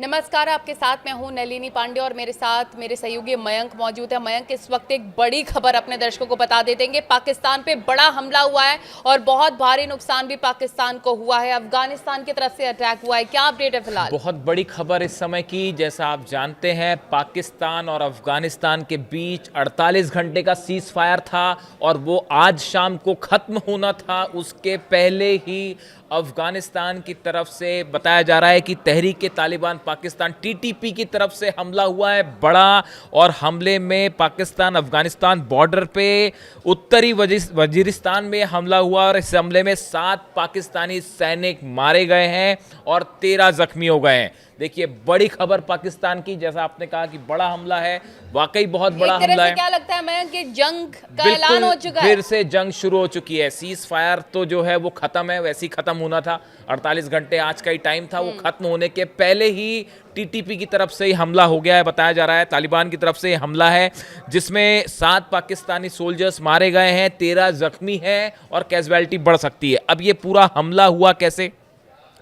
नमस्कार, आपके साथ मैं हूं नलिनी पांडे और मेरे साथ मेरे सहयोगी मयंक मौजूद है। मयंक, इस वक्त एक बड़ी खबर अपने दर्शकों को बता देंगे। पाकिस्तान पे बड़ा हमला हुआ है और बहुत भारी नुकसान भी पाकिस्तान को हुआ है। अफगानिस्तान की तरफ से अटैक हुआ है, क्या अपडेट है फिलहाल? बहुत बड़ी खबर इस समय की, जैसा आप जानते हैं पाकिस्तान और अफगानिस्तान के बीच 48 घंटे का सीज फायर था और वो आज शाम को खत्म होना था। उसके पहले ही अफगानिस्तान की तरफ से बताया जा रहा है कि तहरीक तालिबान पाकिस्तान टीटीपी की तरफ से हमला हुआ है बड़ा। और हमले में पाकिस्तान अफगानिस्तान बॉर्डर पे उत्तरी वजीरिस्तान में हमला हुआ और इस हमले में 7 पाकिस्तानी सैनिक मारे गए हैं और 13 जख्मी हो गए हैं। देखिए, बड़ी खबर पाकिस्तान की, जैसा आपने कहा कि बड़ा हमला है, वाकई बहुत बड़ा हमला है। क्या लगता है मैं कि जंग का ऐलान हो चुका है? फिर से जंग शुरू हो चुकी है। सीज फायर तो जो है वो खत्म है, वैसे ही खत्म होना था। 48 घंटे आज का ही टाइम था, वो खत्म होने के पहले ही टीटीपी की तरफ से ही हमला हो गया है। बताया जा रहा है तालिबान की तरफ से हमला है जिसमें 7 पाकिस्तानी सोल्जर्स मारे गए हैं, 13 जख्मी हैं और कैजुअलिटी बढ़ सकती है। अब ये पूरा हमला हुआ कैसे,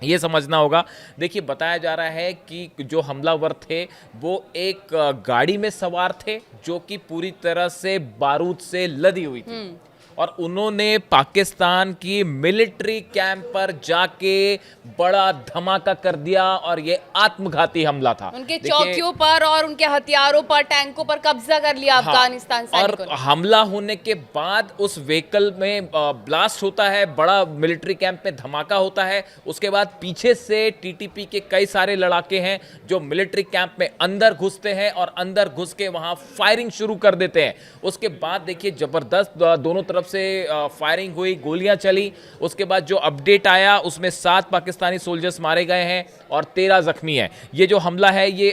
ये समझना होगा। देखिए, बताया जा रहा है कि जो हमलावर थे वो एक गाड़ी में सवार थे जो कि पूरी तरह से बारूद से लदी हुई थी और उन्होंने पाकिस्तान की मिलिट्री कैंप पर जाके बड़ा धमाका कर दिया और ये आत्मघाती हमला था। उनके चौकियों पर और उनके हथियारों पर, टैंकों पर कब्जा कर लिया अफगानिस्तान सैनिकों ने। और हमला होने के बाद उस व्हीकल में ब्लास्ट होता है, बड़ा मिलिट्री कैंप में धमाका होता है। उसके बाद पीछे से टीटीपी के कई सारे लड़ाके हैं जो मिलिट्री कैंप में अंदर घुसते हैं और अंदर घुस के वहां फायरिंग शुरू कर देते हैं। उसके बाद देखिए, जबरदस्त दोनों तरफ से फायरिंग हुई, गोलियां चली। उसके बाद जो अपडेट आया उसमें 7 पाकिस्तानी सोल्जर्स मारे गए हैं और 13 जख्मी हैं। ये जो हमला है ये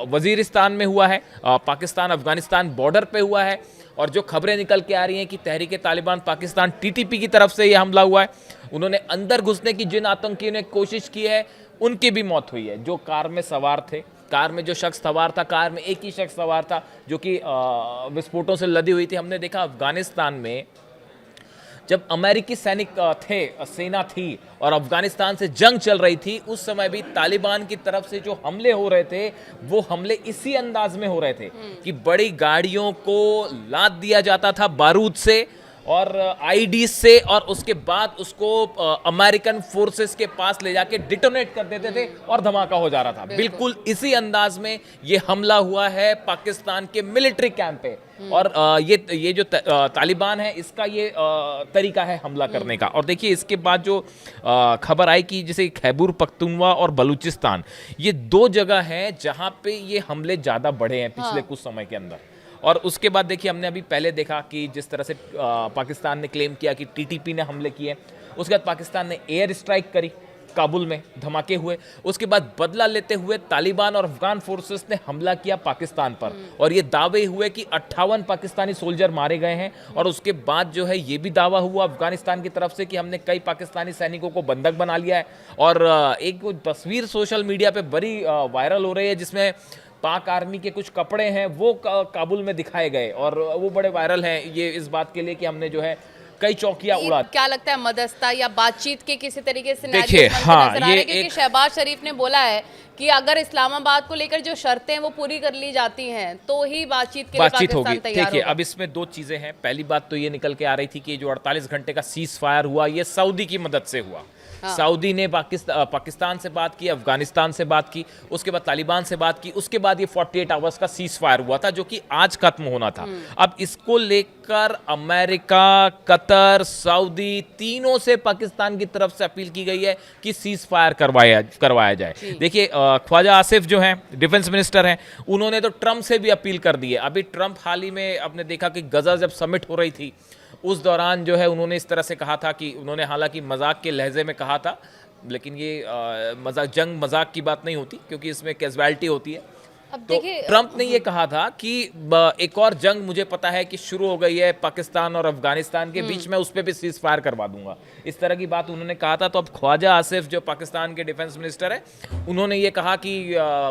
वजीरिस्तान में हुआ है, पाकिस्तान अफगानिस्तान बॉर्डर पे हुआ है। और जो खबरें निकल के आ रही हैं कि तहरीक तालिबान पाकिस्तान टीटीपी की तरफ से ये हमला हुआ है। उन्होंने अंदर घुसने की जिन आतंकियों ने कोशिश की है उनकी भी मौत हुई है। जो कार में सवार थे, कार में जो शख्स सवार था, कार में एक ही शख्स सवार था जो कि विस्फोटों से लदी हुई थी। हमने देखा अफगानिस्तान में जब अमेरिकी सैनिक थे, सेना थी और अफगानिस्तान से जंग चल रही थी, उस समय भी तालिबान की तरफ से जो हमले हो रहे थे वो हमले इसी अंदाज में हो रहे थे कि बड़ी गाड़ियों को लाद दिया जाता था बारूद से और आईडी से और उसके बाद उसको अमेरिकन फोर्सेस के पास ले जाके डिटोनेट कर देते थे और धमाका हो जा रहा था। बिल्कुल इसी अंदाज में ये हमला हुआ है पाकिस्तान के मिलिट्री कैंप पे। और ये जो तालिबान है इसका ये तरीका है हमला करने का। और देखिए, इसके बाद जो खबर आई कि जैसे खैबर पख्तूनख्वा और बलूचिस्तान, ये 2 जगह हैं जहां पे ये हमले ज़्यादा बढ़े हैं पिछले कुछ समय के अंदर। और उसके बाद देखिए, हमने अभी पहले देखा कि जिस तरह से पाकिस्तान ने क्लेम किया कि टीटीपी ने हमले किए, उसके बाद पाकिस्तान ने एयर स्ट्राइक करी, काबुल में धमाके हुए। उसके बाद बदला लेते हुए तालिबान और अफगान फोर्सेस ने हमला किया पाकिस्तान पर और ये दावे हुए कि 58 पाकिस्तानी सोल्जर मारे गए हैं। और उसके बाद जो है ये भी दावा हुआ अफगानिस्तान की तरफ से कि हमने कई पाकिस्तानी सैनिकों को बंधक बना लिया है। और एक तस्वीर सोशल मीडिया पे बड़ी वायरल हो रही है जिसमें पाक आर्मी के कुछ कपड़े हैं वो काबुल में दिखाए गए और वो बड़े वायरल हैं, ये इस बात के लिए कि हमने जो है कई चौकियां उड़ा। क्या लगता है, मदस्ता या बातचीत के किसी तरीके से देखिए, हाँ, ये क्योंकि शहबाज शरीफ ने बोला है कि अगर इस्लामाबाद को लेकर जो शर्तें हैं वो पूरी कर ली जाती हैं तो ही बातचीत के लिए पाकिस्तान तैयार होगा। देखिए, अब इसमें 2 चीजें हैं। पहली बात तो ये निकल के आ रही थी कि जो 48 घंटे का सीज फायर हुआ ये सऊदी की मदद से हुआ। सऊदी ने पाकिस्तान से बात की, अफगानिस्तान से बात की, उसके बाद तालिबान से बात की, उसके बाद ये 48 आवर्स का सीज फायर हुआ था जो कि आज खत्म होना था। अब इसको लेकर अमेरिका, कतर, सऊदी तीनों से पाकिस्तान की तरफ से अपील की गई है कि सीज फायर करवाया जाए। देखिए, ख्वाजा आसिफ जो हैं डिफेंस मिनिस्टर हैं, उन्होंने तो ट्रंप से भी अपील कर दी है। अभी ट्रंप हाल ही में आपने देखा कि गजा जब समिट हो रही थी उस दौरान जो है उन्होंने इस तरह से कहा था कि उन्होंने हालांकि मजाक के लहजे में कहा था, लेकिन ये जंग मजाक की बात नहीं होती क्योंकि इसमें कैजुअलिटी होती है। अब तो देखिए, ट्रंप ने ये कहा था कि एक और जंग मुझे पता है कि शुरू हो गई है पाकिस्तान और अफगानिस्तान के बीच में, उस पर भी सीज फायर करवा दूंगा, इस तरह की बात उन्होंने कहा था। तो अब ख्वाजा आसिफ जो पाकिस्तान के डिफेंस मिनिस्टर है, उन्होंने ये कहा कि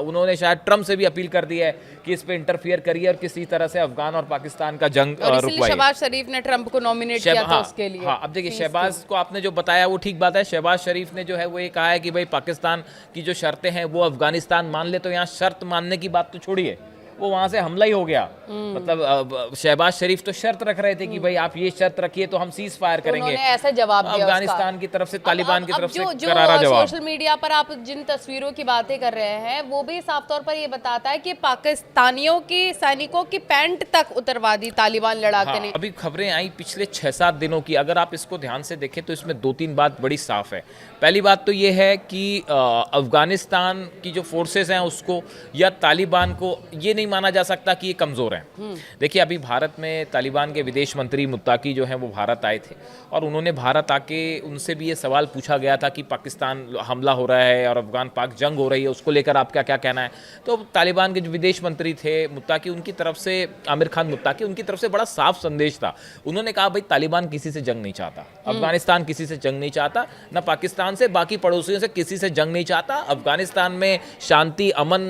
उन्होंने शायद ट्रंप से भी अपील कर दी है कि इस पे इंटरफियर करिए और किसी तरह से अफगान और पाकिस्तान का जंग और इसलिए रुकवाइए। शहबाज शरीफ ने ट्रंप को नॉमिनेट किया था उसके लिए। हाँ, अब देखिए शहबाज को आपने जो बताया वो ठीक बात है। शहबाज शरीफ ने जो है वो ये कहा है कि भाई पाकिस्तान की जो शर्तें हैं वो अफगानिस्तान मान ले, तो यहाँ शर्त मानने की बात तो छोड़िए, वो वहां से हमला ही हो गया। मतलब शहबाज शरीफ तो शर्त रख रहे थे कि भाई आप ये शर्त रखिए तो हम सीज फायर करेंगे। उन्होंने ऐसा जवाब दिया अफगानिस्तान की तरफ से, तालिबान की तरफ से जो करारा जवाब। सोशल मीडिया पर आप जिन तस्वीरों की बातें कर रहे हैं वो भी साफ तौर पर ये बताता है कि पाकिस्तानियों की सैनिकों की पैंट तक उतरवा दी तालिबान लड़ाके ने। अभी खबरें आई पिछले 6-7 दिनों की, अगर आप इसको ध्यान से देखें तो इसमें 2-3 बात बड़ी साफ है। पहली बात तो ये है कि अफगानिस्तान की जो फोर्सेस हैं उसको या तालिबान को ये नहीं माना जा सकता कि ये कमज़ोर हैं। देखिए अभी भारत में तालिबान के विदेश मंत्री मुत्ताकी जो हैं वो भारत आए थे और उन्होंने भारत आके उनसे भी ये सवाल पूछा गया था कि पाकिस्तान हमला हो रहा है और अफगान पाक जंग हो रही है, उसको लेकर आपका क्या कहना है। तो तालिबान के जो विदेश मंत्री थे मुत्ताकी, उनकी तरफ से, आमिर खान मुत्ताकी, उनकी तरफ से बड़ा साफ संदेश था। उन्होंने कहा भाई तालिबान किसी से जंग नहीं चाहता, अफगानिस्तान किसी से जंग नहीं चाहता, न पाकिस्तान से, बाकी पड़ोसियों से किसी से जंग नहीं चाहता। अफगानिस्तान में शांति अमन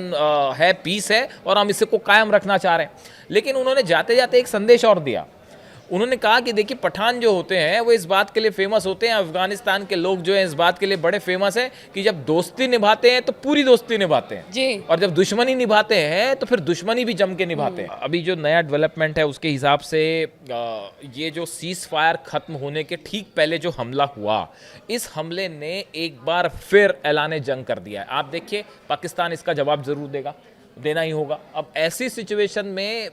है, पीस है और हम इसे को कायम रखना चाह रहे हैं। लेकिन उन्होंने जाते जाते एक संदेश और दिया। उन्होंने कहा कि देखिए पठान जो होते हैं वो इस बात के लिए फेमस होते हैं, अफगानिस्तान के लोग जो हैं इस बात के लिए बड़े फेमस हैं कि जब दोस्ती निभाते हैं तो पूरी दोस्ती निभाते हैं जी, और जब दुश्मनी निभाते हैं तो फिर दुश्मनी भी जम के निभाते हैं। अभी जो नया डेवलपमेंट है उसके हिसाब से ये जो सीज फायर खत्म होने के ठीक पहले जो हमला हुआ, इस हमले ने एक बार फिर ऐलान जंग कर दिया है। आप देखिए पाकिस्तान इसका जवाब जरूर देना ही होगा। अब ऐसी सिचुएशन में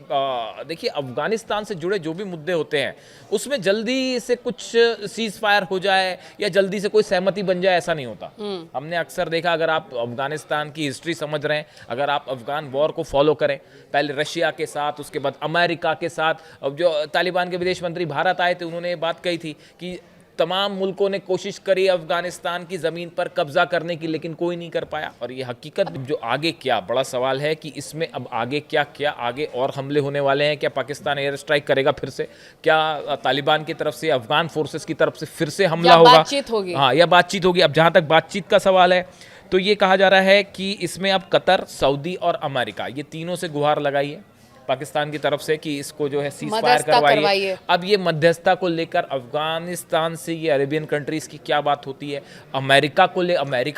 देखिए अफगानिस्तान से जुड़े जो भी मुद्दे होते हैं उसमें जल्दी से कुछ सीज फायर हो जाए या जल्दी से कोई सहमति बन जाए, ऐसा नहीं होता। हमने अक्सर देखा, अगर आप अफगानिस्तान की हिस्ट्री समझ रहे हैं, अगर आप अफगान वॉर को फॉलो करें, पहले रशिया के साथ, उसके बाद अमेरिका के साथ, अब जो तालिबान के विदेश मंत्री भारत आए थे उन्होंने ये बात कही थी कि तमाम मुल्कों ने कोशिश करी अफगानिस्तान की ज़मीन पर कब्जा करने की, लेकिन कोई नहीं कर पाया। और ये हकीकत जो आगे क्या, बड़ा सवाल है कि इसमें अब आगे क्या आगे और हमले होने वाले हैं। क्या पाकिस्तान एयर स्ट्राइक करेगा फिर से? क्या तालिबान की तरफ से, अफगान फोर्सेस की तरफ से फिर से हमला होगा? बातचीत होगी? हाँ, या बातचीत होगी। अब जहाँ तक बातचीत का सवाल है तो ये कहा जा रहा है कि इसमें अब कतर, सऊदी और अमेरिका, ये तीनों से गुहार लगाई है पाकिस्तान की तरफ से कि इसको जो है सीज फायर करवाइए। अब ये मध्यस्थता को लेकर अफगानिस्तान से ये अरेबियन कंट्रीज की क्या बात होती है, अमेरिका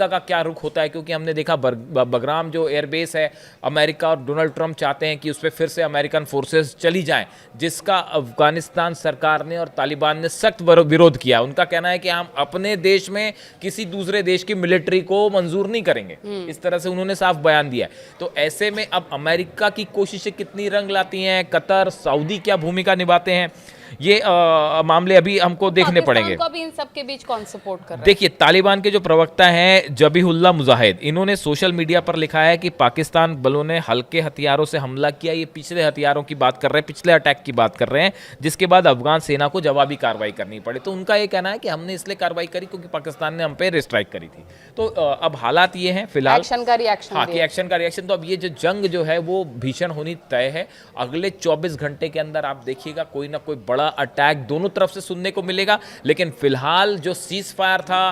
का क्या रुख होता है, क्योंकि हमने देखा बगराम जो एयरबेस है, अमेरिका और डोनाल्ड ट्रंप चाहते हैं कि उस पर फिर से अमेरिकन फोर्सेस चली जाएं, जिसका अफगानिस्तान सरकार ने और तालिबान ने सख्त विरोध किया। उनका कहना है कि हम अपने देश में किसी दूसरे देश की मिलिट्री को मंजूर नहीं करेंगे, इस तरह से उन्होंने साफ बयान दिया है। तो ऐसे में अब अमेरिका की कोशिशें कितनी रंग लाती हैं, कतर, सऊदी क्या भूमिका निभाते हैं, ये मामले अभी हमको देखने पड़ेंगे। को अभी इन सब के बीच कौन सपोर्ट कर रहा है? देखिए तालिबान के जो प्रवक्ता हैं जबीहुल्लाह मुजाहिद, इन्होंने सोशल मीडिया पर लिखा है कि पाकिस्तान बलों ने हल्के हथियारों से हमला किया। ये पिछले हथियारों की बात कर रहे हैं, पिछले अटैक की बात कर रहे हैं, जिसके बाद अफगान सेना को जवाबी कार्रवाई करनी पड़ी। तो उनका ये कहना है कि हमने इसलिए कार्रवाई करी क्योंकि पाकिस्तान ने हम पे एयर स्ट्राइक करी थी। तो अब हालात ये हैं फिलहाल, एक्शन का रिएक्शन। हाँ, कि एक्शन का रिएक्शन। तो अब ये जो जंग जो है वो भीषण होनी तय है। अगले 24 घंटे के अंदर आप देखिएगा कोई ना कोई बड़ा अटैक दोनों तरफ से सुनने को मिलेगा। लेकिन फिलहाल जो सीज फायर था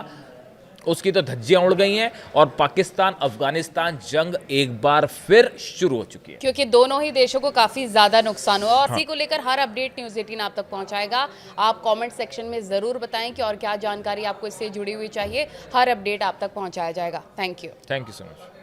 उसकी तो धज्जियां उड़ गई हैं और पाकिस्तान अफगानिस्तान जंग एक बार फिर शुरू हो चुकी है, क्योंकि दोनों ही देशों को काफी ज्यादा नुकसान हुआ। और इसी को लेकर हर अपडेट न्यूज़ 18 आप तक पहुंचाएगा। आप कमेंट सेक्शन में जरूर बताएं कि और क्या जानकारी आपको इससे जुड़ी हुई चाहिए। हर अपडेट आप तक पहुंचाया जाएगा। Thank you so much.